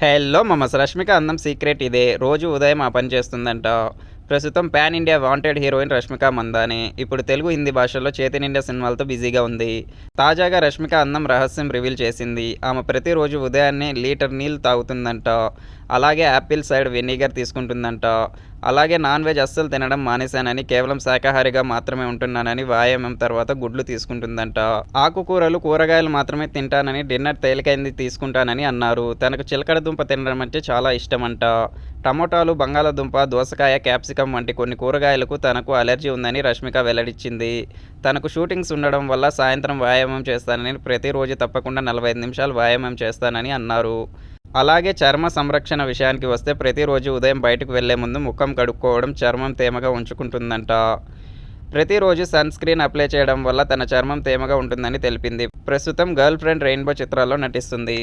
Hello మమస్ Rashmika అందం secret ఇదే. రోజు ఉదయం ఆ పని చేస్తుందంట. ప్రస్తుతం pan India wanted heroine Rashmika మందానే. ఇప్పుడు తెలుగు, హిందీ భాషల్లో చేతినిండా సినిమాలతో బిజీగా ఉంది. తాజాగా రష్మిక అందం రహస్యం రివీల్ చేసింది. ఆమె ప్రతిరోజు ఉదయాన్నే లీటర్ నీళ్లు తాగుతుందంట. అలాగే యాపిల్ సైడ్ వెనిగర్ తీసుకుంటుందంట. అలాగే నాన్ వెజ్ అస్సలు తినడం మానేశానని, కేవలం శాకాహారిగా మాత్రమే ఉంటున్నానని, వ్యాయామం తర్వాత గుడ్లు తీసుకుంటుందంట. ఆకుకూరలు, కూరగాయలు మాత్రమే తింటానని, డిన్నర్ తేలికైంది తీసుకుంటానని అన్నారు. తనకు చిలకడ దుంప తినడం అంటే చాలా ఇష్టమంట. టమోటాలు, బంగాళాదుంప, దోసకాయ, క్యాప్సికం వంటి కొన్ని కూరగాయలకు తనకు అలెర్జీ ఉందని రష్మిక వెల్లడించింది. తనకు షూటింగ్స్ ఉండడం వల్ల సాయంత్రం వ్యాయామం చేస్తానని, ప్రతిరోజు తప్పకుండా 45 నిమిషాలు వ్యాయామం చేస్తానని అన్నారు. అలాగే చర్మ సంరక్షణ విషయానికి వస్తే ప్రతిరోజు ఉదయం బయటకు వెళ్లే ముందు ముఖం కడుక్కోవడం, చర్మం తేమగా ఉంచుకుంటుందంట. ప్రతిరోజు సన్ స్క్రీన్ అప్లై చేయడం వల్ల తన చర్మం తేమగా ఉంటుందని తెలిపింది. ప్రస్తుతం గర్ల్ ఫ్రెండ్ రెయిన్బో చిత్రాల్లో నటిస్తుంది.